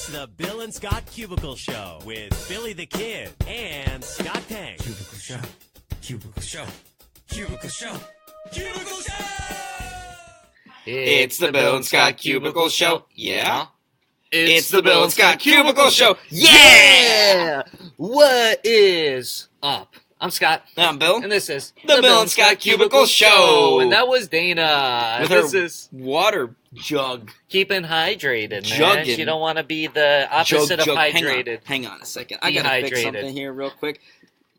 It's the Bill and Scott Cubicle Show with Billy the Kid and Scott Tang. Cubicle Show. Cubicle Show. Cubicle Show. Cubicle Show! It's the Bill and Scott Cubicle Show. Yeah. It's the Bill and Scott Cubicle Show. Yeah! What is up? I'm Scott. I'm Bill. And this is the Bill and Scott Cubicle Show. And that was Dana. With this her is water jug. keeping hydrated, man. Jugging. You don't want to be the opposite Jug. of hydrated. Hang on a second. I gotta fix Dehydrated. something here real quick.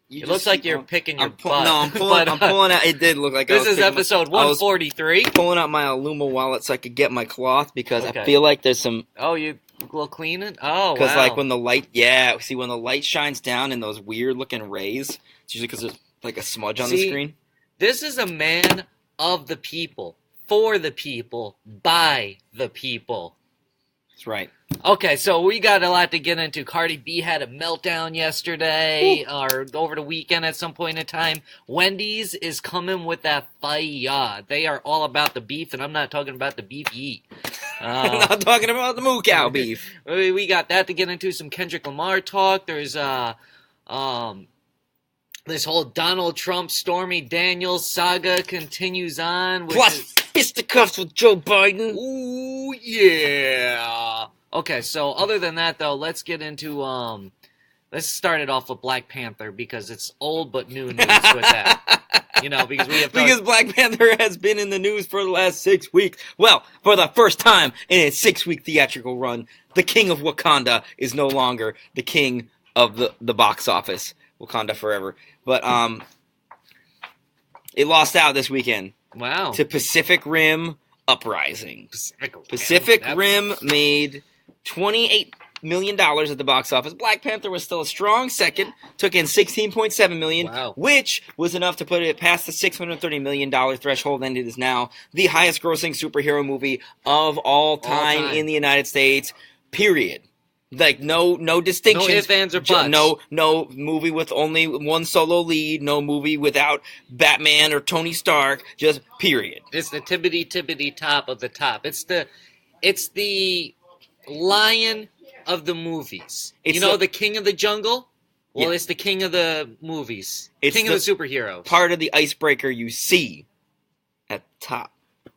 It looks like you're picking your butt. No, I'm pulling out. It did look like This is episode 143. Pulling out my Aluma wallet so I could get my cloth because Okay. I feel like there's some. Oh, you will clean it? Oh, wow. Because like when the light, when the light shines down in those weird looking rays, it's usually because there's like a smudge on the screen. This is a man of the people, for the people, by the people. That's right. Okay, so we got a lot to get into. Cardi B had a meltdown yesterday, or over the weekend at some point in time. Wendy's is coming with that fire. They are all about the beef, and I'm not talking about the beef you eat. I'm not talking about the moo cow beef. We got that to get into. Some Kendrick Lamar talk. There's this whole Donald Trump, Stormy Daniels saga continues on. Plus fisticuffs with Joe Biden. Ooh, yeah. Okay, so other than that, though, let's get into, let's start it off with Black Panther, because it's old but new news with that. You know, because we have... Because Black Panther has been in the news for the last 6 weeks. Well, for the first time in its 6-week theatrical run, the king of Wakanda is no longer the king of the box office. Wakanda forever. But, it lost out this weekend. Wow. To Pacific Rim Uprising. Pacific Rim made $28 million at the box office. Black Panther was still a strong second, took in $16.7 million, Wow. which was enough to put it past the $630 million threshold, and it is now the highest grossing superhero movie of all time in the United States, period. Like, no distinctions. No ifs, ands, or buts. No movie with only one solo lead. No movie without Batman or Tony Stark. Just period. It's the tippity top of the top. It's the lion of the movies. It's the king of the jungle? Well, it's the king of the movies. It's king of the superheroes. Part of the icebreaker you see at the top.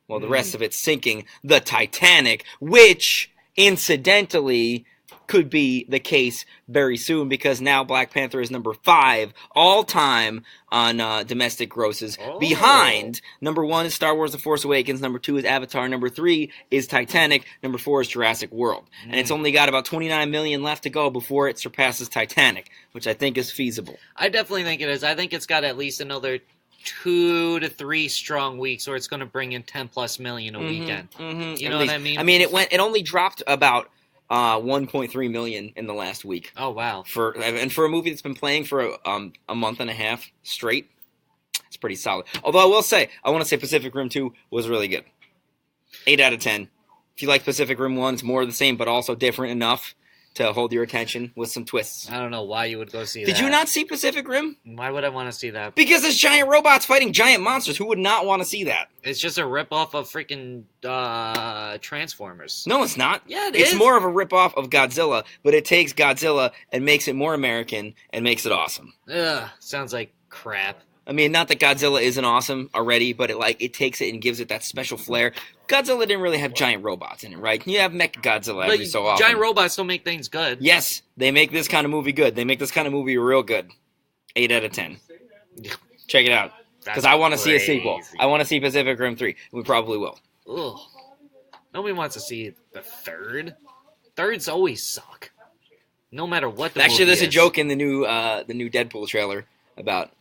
Well, the rest of it's sinking. The Titanic, which, incidentally, could be the case very soon, because now Black Panther is number 5 all time on domestic grosses. Behind number 1 is Star Wars: The Force Awakens, number 2 is Avatar, number 3 is Titanic, number 4 is Jurassic World. And it's only got about 29 million left to go before it surpasses Titanic, which I think is feasible. I definitely think it is. I think it's got at least another 2 to 3 strong weeks, or it's going to bring in 10 plus million a weekend. You know what I mean? I mean, it only dropped about 1.3 million in the last week. Oh, wow. For a movie that's been playing for a month and a half straight, it's pretty solid. Although I want to say Pacific Rim 2 was really good. 8 out of 10. If you like Pacific Rim 1, it's more of the same, but also different enough to hold your attention with some twists. I don't know why you would go see that. Did you not see Pacific Rim? Why would I want to see that? Because there's giant robots fighting giant monsters. Who would not want to see that? It's just a ripoff of freaking Transformers. No, it's not. Yeah, it is. It's more of a ripoff of Godzilla, but it takes Godzilla and makes it more American and makes it awesome. Ugh, sounds like crap. I mean, not that Godzilla isn't awesome already, but it takes it and gives it that special flair. Godzilla didn't really have giant robots in it, right? You have Mechagodzilla every so often. Giant robots don't make things good. Yes, they make this kind of movie good. They make this kind of movie real good. 8 out of 10. Check it out. Because I want to see a sequel. I want to see Pacific Rim 3. We probably will. Ugh. Nobody wants to see the third. Thirds always suck. No matter what the Actually, movie there's a is. joke in the new Deadpool trailer about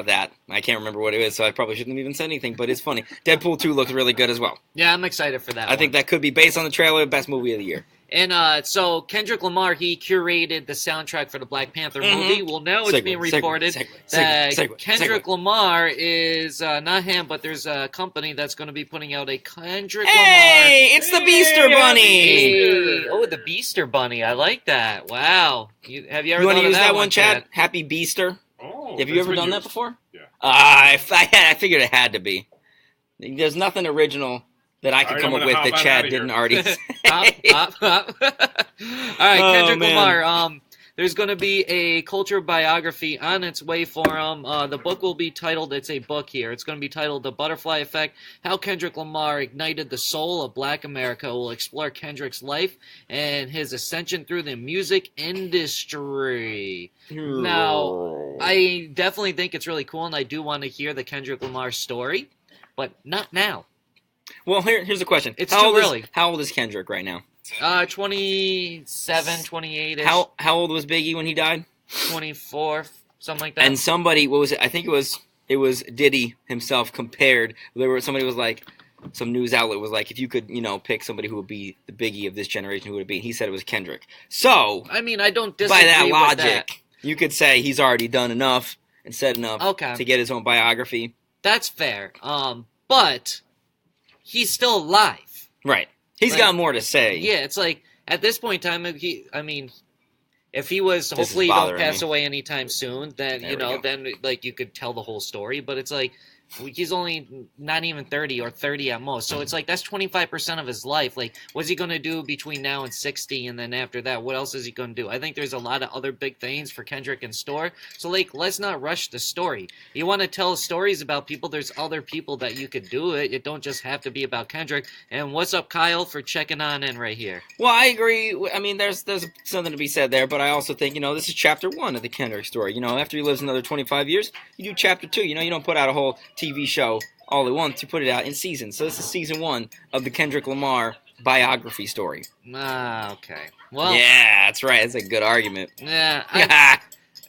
that. I can't remember what it is, so I probably shouldn't have even said anything, but it's funny. Deadpool 2 looks really good as well. Yeah, I'm excited for that I think that could be, based on the trailer, best movie of the year. And so Kendrick Lamar, he curated the soundtrack for the Black Panther movie. Well, now it's being reported that Kendrick Lamar is, not him, but there's a company that's going to be putting out a Kendrick Lamar. Hey, it's the Beaster Bunny! Hey. Oh, the Beaster Bunny. I like that. Wow. Have you ever want to use that one, Chad? Happy Beaster? Oh, Have you ever done that before? Yeah. I figured it had to be. There's nothing original that I could come up with that Chad didn't already say. All right, Kendrick Lamar. There's going to be a culture biography on its way for him. The book will be titled, it's a book here, it's going to be titled The Butterfly Effect, How Kendrick Lamar Ignited the Soul of Black America. Will explore Kendrick's life and his ascension through the music industry. Now, I definitely think it's really cool, and I do want to hear the Kendrick Lamar story, but not now. Well, here's the question. It's too early. How old is Kendrick right now? 27, 28-ish. How old was Biggie when he died? 24, something like that. And somebody, what was it? I think it was Diddy himself compared. Somebody was like, some news outlet was like, if you could, pick somebody who would be the Biggie of this generation, who would it be? And he said it was Kendrick. So, I mean, I don't disagree by that logic, with that. You could say he's already done enough and said enough to get his own biography. That's fair. But he's still alive. Right. He's got more to say. Yeah, it's like, at this point in time, if he was, hopefully he don't pass away anytime soon, then, then, you could tell the whole story. But it's like, he's only not even 30 or 30 at most. So it's like, that's 25% of his life. Like, what's he going to do between now and 60? And then after that, what else is he going to do? I think there's a lot of other big things for Kendrick in store. So, let's not rush the story. You want to tell stories about people, there's other people that you could do it. It don't just have to be about Kendrick. And what's up, Kyle, for checking on in right here? Well, I agree. I mean, there's something to be said there. But I also think, this is chapter 1 of the Kendrick story. After he lives another 25 years, you do chapter 2. You don't put out a whole TV show all at once. You put it out in seasons. So this is season 1 of the Kendrick Lamar biography story. Okay. Well, yeah, that's right. That's a good argument. Yeah.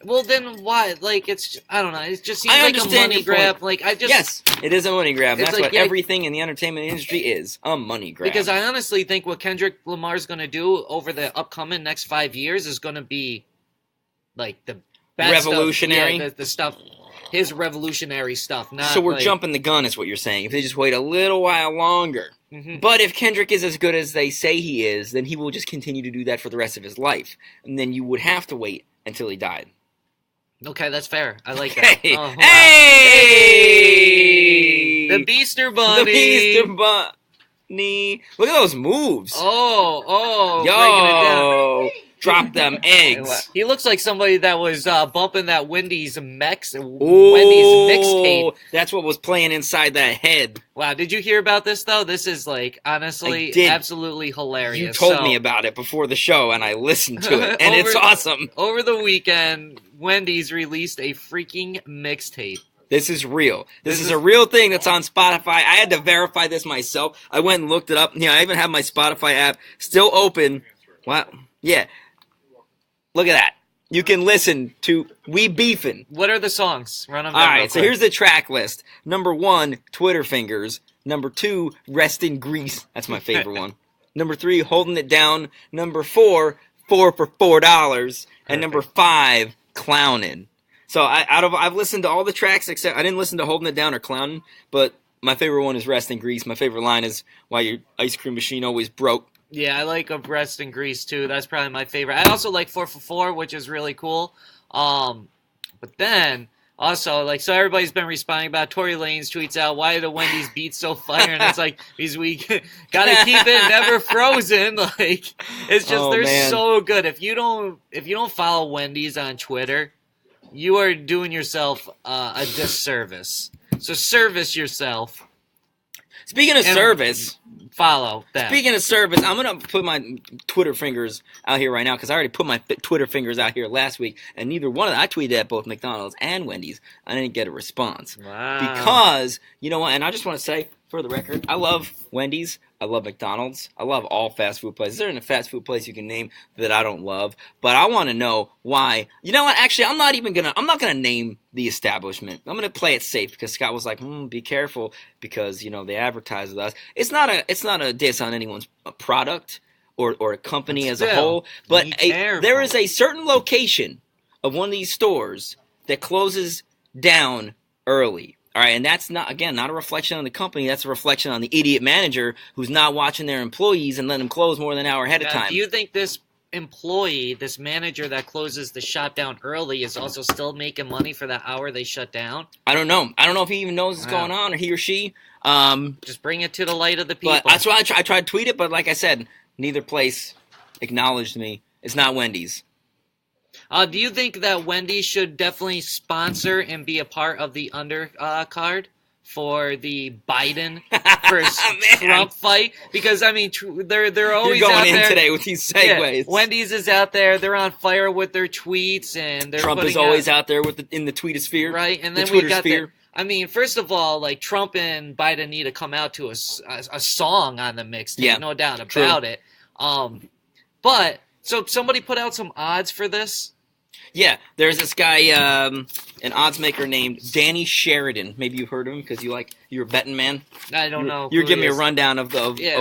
Well, then why? I don't know. It just seems like a money grab. Yes, it is a money grab. That's what everything in the entertainment industry is, a money grab. Because I honestly think what Kendrick Lamar's going to do over the upcoming next 5 years is going to be, the best revolutionary. The stuff. His revolutionary stuff. So we're jumping the gun is what you're saying. If they just wait a little while longer. Mm-hmm. But if Kendrick is as good as they say he is, then he will just continue to do that for the rest of his life. And then you would have to wait until he died. Okay, that's fair. I like that. Hey! Oh, wow. Hey! The Beaster Bunny! The Beaster Bunny! Look at those moves! Oh! Yo! Drop them eggs. He looks like somebody that was bumping that Wendy's mixtape. That's what was playing inside that head. Wow, did you hear about this, though? This is, honestly, absolutely hilarious. You told me about it before the show, and I listened to it, and it's awesome. Over the weekend, Wendy's released a freaking mixtape. This is real. This is a real thing that's on Spotify. I had to verify this myself. I went and looked it up. I even have my Spotify app still open. Wow. Yeah. Look at that. You can listen to We Beefin'. What are the songs? Run them down. All right, so here's the track list. Number 1, Twitter Fingers. Number 2, Rest in Grease. That's my favorite one. Number 3, Holding It Down. Number 4, 4 for $4. And number 5, Clownin'. So I've listened to all the tracks except I didn't listen to Holding It Down or Clownin', but my favorite one is Rest in Grease. My favorite line is Why Your Ice Cream Machine Always Broke. Yeah, I like Rest in Grease, too. That's probably my favorite. I also like 4 for 4, which is really cool. But then, also, so everybody's been responding about Tory Lanez tweets out, why are the Wendy's beats so fire? And it's because we gotta keep it never frozen. It's just, they're so good. If you don't follow Wendy's on Twitter, you are doing yourself a disservice. So service yourself. Speaking of service... Follow that. Speaking of service, I'm going to put my Twitter fingers out here right now because I already put my Twitter fingers out here last week, and neither one of them, I tweeted at both McDonald's and Wendy's. I didn't get a response. Wow. Because, you know what, and I just want to say, for the record, I love Wendy's. I love McDonald's. I love all fast food places. There isn't a fast food place you can name that I don't love. But I want to know why. You know what? Actually, I'm not gonna name the establishment. I'm gonna play it safe because Scott was like, be careful because they advertise with us. It's not a diss on anyone's product or a company as a whole. But there is a certain location of one of these stores that closes down early. All right, and that's not a reflection on the company. That's a reflection on the idiot manager who's not watching their employees and letting them close more than an hour ahead of time. Do you think this employee, this manager that closes the shop down early, is also still making money for that hour they shut down? I don't know. I don't know if he even knows what's going on, or he or she. Just bring it to the light of the people. But that's why I tried to tweet it, but like I said, neither place acknowledged me. It's not Wendy's. Do you think that Wendy should definitely sponsor and be a part of the undercard for the Biden versus Trump fight? Because I mean, they're always You're going out in there today with these segues. Yeah, Wendy's is out there; they're on fire with their tweets, and they're Trump is always out there with in the tweetosphere, right? And then the we got Twittersphere. I mean, first of all, like Trump and Biden need to come out to a song on the mixtape, Yeah, no doubt about it. But so somebody put out some odds for this. Yeah, there's this guy, an odds maker named Danny Sheridan. Maybe you've heard of him because you're a betting man. I don't know. You're who giving he me a is. rundown of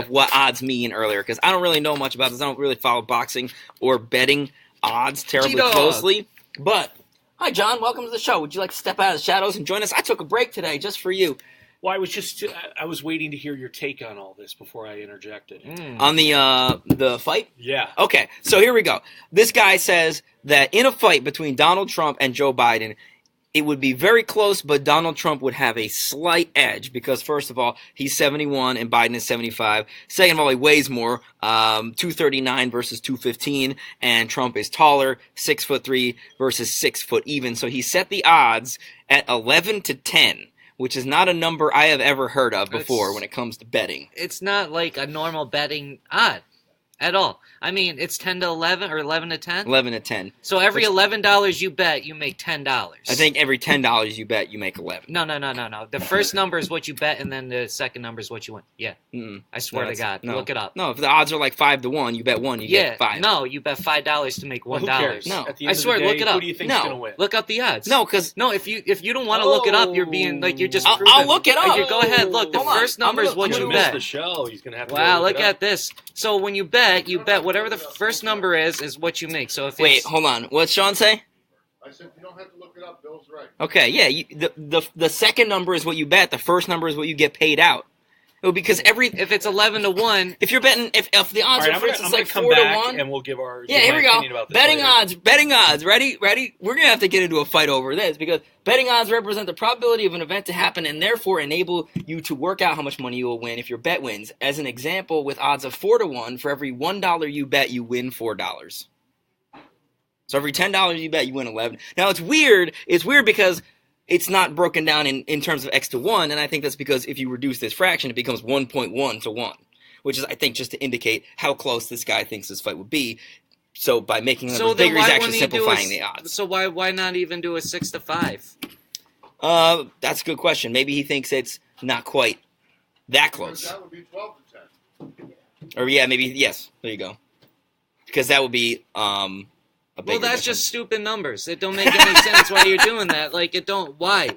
what odds mean earlier because I don't really know much about this. I don't really follow boxing or betting odds terribly G-Dog. closely. But hi, John. Welcome to the show. Would you like to step out of the shadows and join us? I took a break today just for you. Well, I was waiting to hear your take on all this before I interjected. On the fight? Yeah. Okay, so here we go. This guy says that in a fight between Donald Trump and Joe Biden, it would be very close, but Donald Trump would have a slight edge because, first of all, he's 71 and Biden is 75. Second of all, he weighs more, 239 versus 215, and Trump is taller, 6'3" versus 6 foot even. So he set the odds at 11-10. Which is not a number I have ever heard of before when it comes to betting. It's not like a normal betting odd at all. I mean, it's 10-11 or 11-10. 11-10. So every $11 you bet, you make $10. I think every $10 you bet, you make 11. No. The first number is what you bet, and then the second number is what you win. Yeah. I swear to God. No. Look it up. No, if the odds are like 5-1, you bet one, you get 5. No, you bet $5 to make $1. Well, who cares? No. At the I end swear, of the day, look it up. Who do you think's No. going to win? Look up the odds. No, because No, if you don't want to look it up, you're being like you're just. I'll proving- look it up. You go ahead, look. The Hold on. first number is what He's you gonna miss bet. the show. He's going to have to Wow, go look it up. at this. So when you bet whatever the first number is what you make. So if wait, it's, hold on. What's Sean say? I said you don't have to look it up. Bill's right. Okay, yeah. The second number is what you bet. The first number is what you get paid out. Oh, because if it's 11-1, if you're betting, if the odds All right, are, I'm for gonna instance, come like back 4-1. and we'll give our Yeah, here we go. opinion about this Betting later. Betting odds. Ready? We're going to have to get into a fight over this because betting odds represent the probability of an event to happen and therefore enable you to work out how much money you will win if your bet wins. As an example, with odds of 4-1, for every $1 you bet, you win $4. So every $10 you bet, you win 11. Now, it's weird. It's weird because it's not broken down in terms of X to 1, and I think that's because if you reduce this fraction, it becomes 1.1 to 1, which is, I think, just to indicate how close this guy thinks this fight would be. So by making numbers so then bigger, he's why actually wouldn't he do simplifying the odds. So why not even do a 6-5? That's a good question. Maybe he thinks it's not quite that close. That would be 12-10. Or yeah, maybe, yes, there you go. Because that would be a bigger Well, that's difference. just stupid numbers. It don't make any sense why you're doing that. Like it don't. Why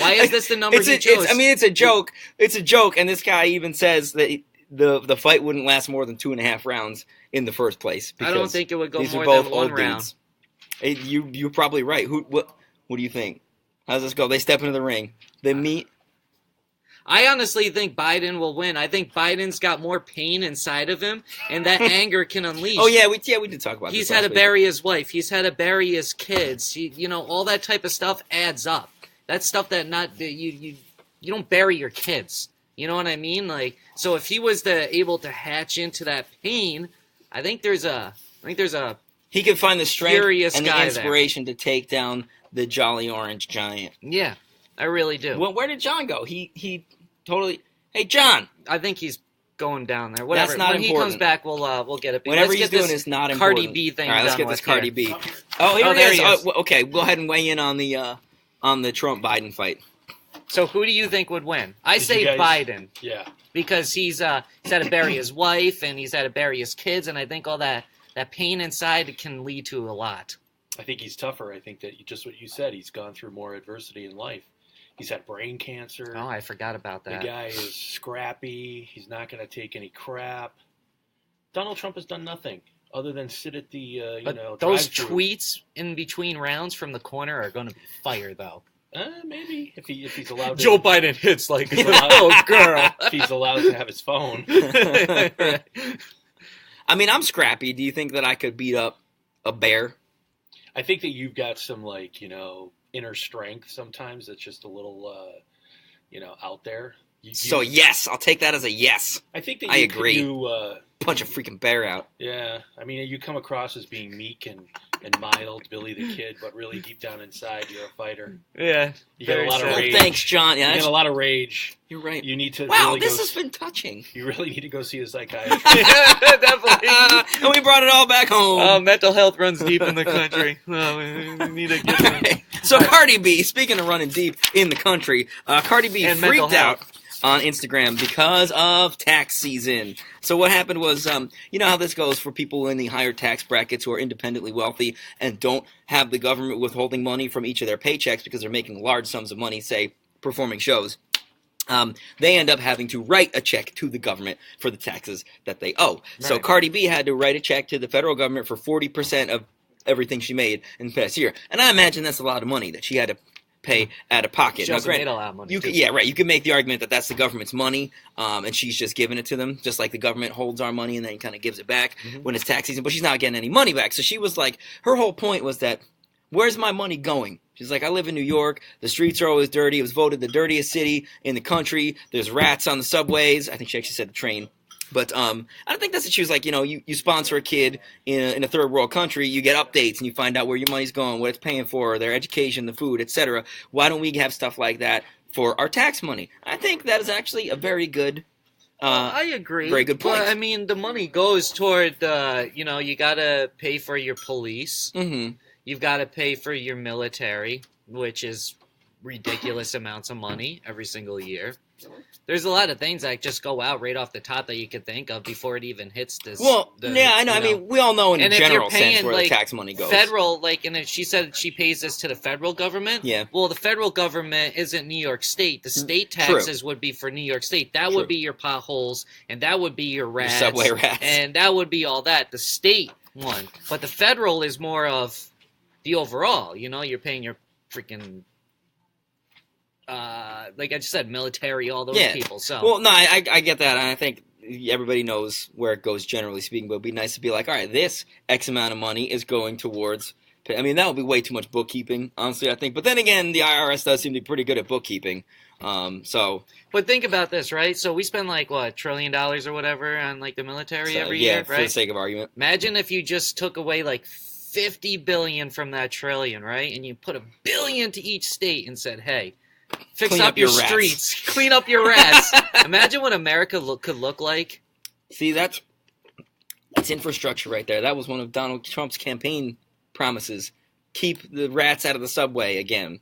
is this the number you chose? It's a joke. It's a joke, and this guy even says that the fight wouldn't last more than 2.5 rounds in the first place. I don't think it would go these more are both than one old round. dudes. You're probably right. What do you think? How does this go? They step into the ring. They meet. I honestly think Biden will win. I think Biden's got more pain inside of him, and that anger can unleash. Oh yeah, we did talk about. He's this had to last week. bury his wife. He's had to bury his kids. All that type of stuff adds up. That's stuff that you don't bury your kids. You know what I mean? Like, so if he was able to hatch into that pain, I think there's a He could find the strength Furious and the guy inspiration to take down the Jolly Orange Giant. yeah, I really do. Well, where did John go? He totally. Hey, John. I think he's going down there. Whatever. That's not when he important. comes back, we'll get it. Whatever Let's he's get doing this is not Cardi important. B thing. All right, let's done get this with Cardi here. B. Oh, here there he is. he is. Okay, go ahead and weigh in on the Trump Biden fight. So who do you think would win? I say you guys- Biden Yeah. because he's had to bury his wife and he's had to bury his kids, and I think all that pain inside can lead to a lot. I think he's tougher. I think that just what you said, he's gone through more adversity in life. He's had brain cancer. Oh, I forgot about that. The guy is scrappy. He's not going to take any crap. Donald Trump has done nothing other than sit at the, But those drive-thru. tweets in between rounds from the corner are going to be fire, though. Maybe if he's allowed. Joe Biden hits like a He's allowed- little girl. if he's allowed to have his phone. I mean, I'm scrappy. Do you think that I could beat up a bear? I think that you've got some inner strength sometimes that's just a little out there. So yes, I'll take that as a yes. I think that I agree. Punch a freaking bear out. Yeah, I mean, you come across as being meek and mild, Billy the Kid, but really deep down inside, you're a fighter. Yeah. You got a lot of Well, rage. thanks, John. Yeah, You got a lot of rage. you're right. You need to. Wow, really this go, has been touching. You really need to go see a psychiatrist. Yeah, definitely. And we brought it all back home. Mental health runs deep in the country. Well, we need to get some. So Cardi B, speaking of running deep in the country, Cardi B And mental freaked out health. on Instagram because of tax season. So what happened was, you know how this goes for people in the higher tax brackets who are independently wealthy and don't have the government withholding money from each of their paychecks because they're making large sums of money, say, performing shows. They end up having to write a check to the government for the taxes that they owe. So Right. Cardi B had to write a check to the federal government for 40% of everything she made in the past year. And I imagine that's a lot of money that she had to pay out of pocket. She Now, also granted, made a lot of money. you too. could, yeah, right. You could make the argument that that's the government's money, and she's just giving it to them, just like the government holds our money and then kind of gives it back when it's tax season. But she's not getting any money back. So she was like, her whole point was that, where's my money going? She's like, I live in New York. The streets are always dirty. It was voted the dirtiest city in the country. There's rats on the subways. I think she actually said the train. But I don't think that's what she was like. You know, you sponsor a kid in a third world country, you get updates and you find out where your money's going, what it's paying for, their education, the food, etc. Why don't we have stuff like that for our tax money? I think that is actually a very good. I agree. Very good point. But, I mean, the money goes toward, you got to pay for your police. Mm-hmm. You've got to pay for your military, which is ridiculous amounts of money every single year. There's a lot of things that just go out right off the top that you could think of before it even hits this. Well, yeah, I know. I mean, we all know in a And if you're general sense paying, where like, the tax money goes. federal, and if she said she pays this to the federal government. Yeah. Well, the federal government isn't New York State. The state True. taxes would be for New York State. That True. would be your potholes, and that would be your rats, subway rats. and that would be all that. The state one, but the federal is more of the overall. You know, you're paying your freaking. Like I just said, military, all those people. So Well, no, I get that, and I think everybody knows where it goes, generally speaking. But it'd be nice to be like, all right, this X amount of money is going towards. I mean, that would be way too much bookkeeping, honestly, I think. But then again, the IRS does seem to be pretty good at bookkeeping. But think about this, right? So we spend like what $1 trillion or whatever on like the military every year, for right? the sake of argument. Imagine if you just took away like 50 billion from that trillion, right? And you put $1 billion to each state and said, hey, fix Clean up your rats. streets, clean up your rats. Imagine what America could look like. See, that's infrastructure right there. That was one of Donald Trump's campaign promises. Keep the rats out of the subway again.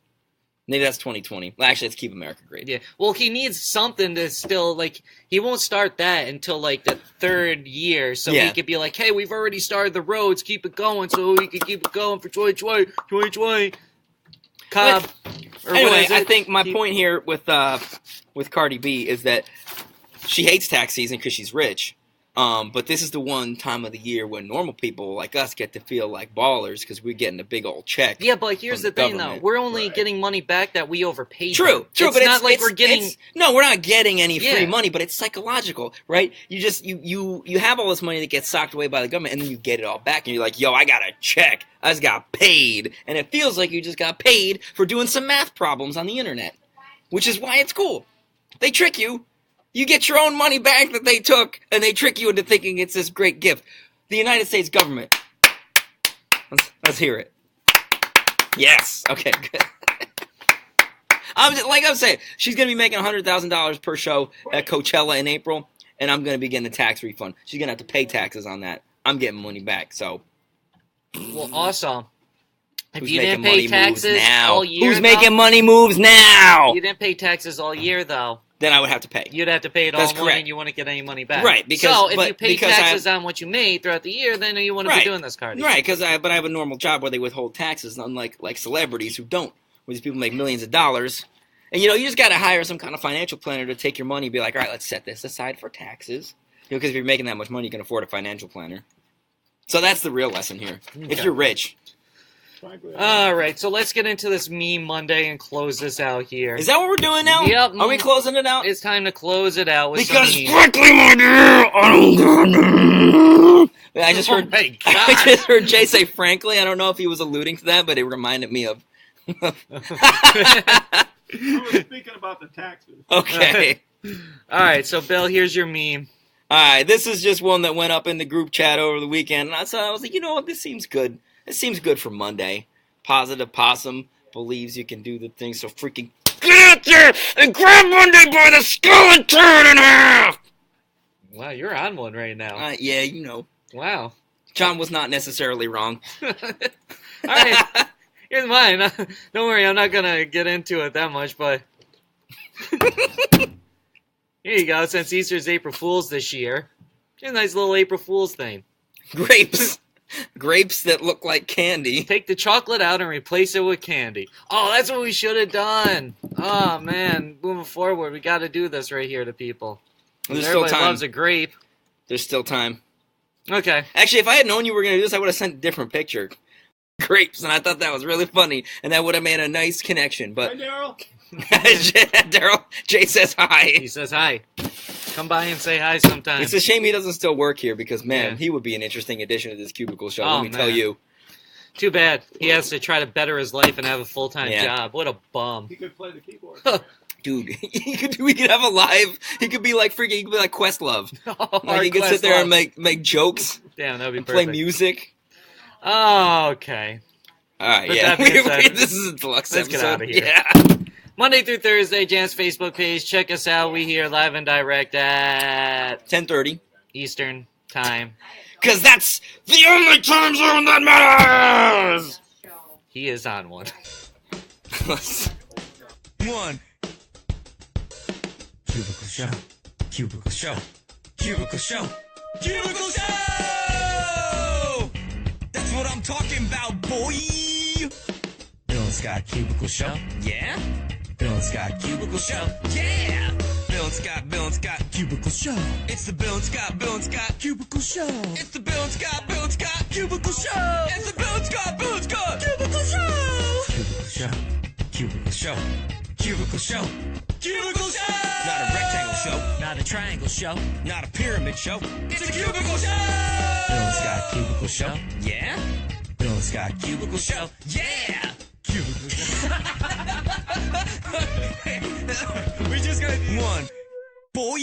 Maybe that's 2020. Well, actually, let's keep America great. Yeah. Well, he needs something to still, like, he won't start that until, like, the third year. So he could be like, hey, we've already started the roads. Keep it going so we can keep it going for 2020. Cobb. Or Anyway, what is it? I think my point here with Cardi B is that she hates tax season because she's rich. But this is the one time of the year when normal people like us get to feel like ballers because we're getting a big old check. Yeah, but here's from the thing, though. government. We're only getting money back that we overpaid. True, It's but not like we're getting. No, we're not getting any free Yeah. money, but it's psychological, right? You just you have all this money that gets socked away by the government, and then you get it all back, and you're like, yo, I got a check. I just got paid, and it feels like you just got paid for doing some math problems on the internet, which is why it's cool. They trick you. You get your own money back that they took, and they trick you into thinking it's this great gift. The United States government. Let's hear it. Yes. Okay, good. I'm saying, she's going to be making $100,000 per show at Coachella in April, and I'm going to be getting a tax refund. She's going to have to pay taxes on that. I'm getting money back, so. Well, also, if Who's you didn't making pay money moves taxes now? all year, Who's though, making money moves now? You didn't pay taxes all year, though. Then I would have to pay. You'd have to pay it all That's in one, correct. and you wouldn't get any money back. Right, because- so if but you pay because taxes on what you made throughout the year, then you wouldn't be doing this, Cardi. Right, but I have a normal job where they withhold taxes, unlike like celebrities who don't, where these people make millions of dollars. And, you just got to hire some kind of financial planner to take your money and be like, all right, let's set this aside for taxes. Because if you're making that much money, you can afford a financial planner. So that's the real lesson here. If you're rich, frankly. All right, so let's get into this Meme Monday and close this out here. Is that what we're doing now? Yep. Are we closing it out? It's time to close it out with Because some memes. frankly, my dear, I don't know. I just heard. Oh my God. I just heard Jay say frankly. I don't know if he was alluding to that, but it reminded me of. I was speaking about the taxes. Okay. All right, so Bill, here's your meme. All right. This is just one that went up in the group chat over the weekend, and I was like, you know what? This seems good. This seems good for Monday. Positive Possum believes you can do the thing, so freaking get out there and grab Monday by the skull and tear it in half. Wow, you're on one right now. Yeah, you know. Wow. John was not necessarily wrong. All right, here's mine. Don't worry, I'm not going to get into it that much, but here you go. Since Easter's April Fool's this year, here's a nice little April Fool's thing. Grapes. Grapes that look like candy. Take the chocolate out and replace it with candy. Oh, that's what we should have done. Oh, man. Moving forward, we got to do this right here to people. There's still Everybody time. loves a grape. There's still time. Okay. Actually, if I had known you were going to do this, I would have sent a different picture. Grapes, and I thought that was really funny, and that would have made a nice connection. Hi, But Daryl. Daryl, Jay says hi. He says hi. Come by and say hi sometime. It's a shame he doesn't still work here because, man, Yeah. he would be an interesting addition to this Cubicle Show. Oh, let me tell man. you. Too bad. He has to try to better his life and have a full-time Yeah. job. What a bum. He could play the keyboard. Dude, we could have a live. He could be like freaking. He could be like Questlove. Oh, Like he could sit there and make jokes, Damn, that would be play perfect. music. Oh, okay. All right, But yeah. that being said, This is a deluxe let's get episode. outta here. Yeah. Monday through Thursday, Jan's Facebook page. Check us out. We here live and direct at 10:30. Eastern Time. Because that's the only time zone that matters! He is on one. One. Cubicle Show. Cubicle Show. Cubicle Show. Cubicle Show! That's what I'm talking about, boy! Bill and Scott Cubicle Show. Yeah? Bill and Scott Cubicle Show. Yeah! Bill and Scott Cubicle Show. It's the Bill and Scott Cubicle Show. It's the Bill and Scott Cubicle Show. It's the Bill and Scott Cubicle Show. Cubicle Show. Cubicle Show. Cubicle Show. Cubicle Show. Not a rectangle show. Not a triangle show. Not a pyramid show. It's a Cubicle Show. Bill and Scott Cubicle Show. Yeah? Bill and Scott Cubicle Show. Yeah! Cubicle Show. We just gotta do one. Boy!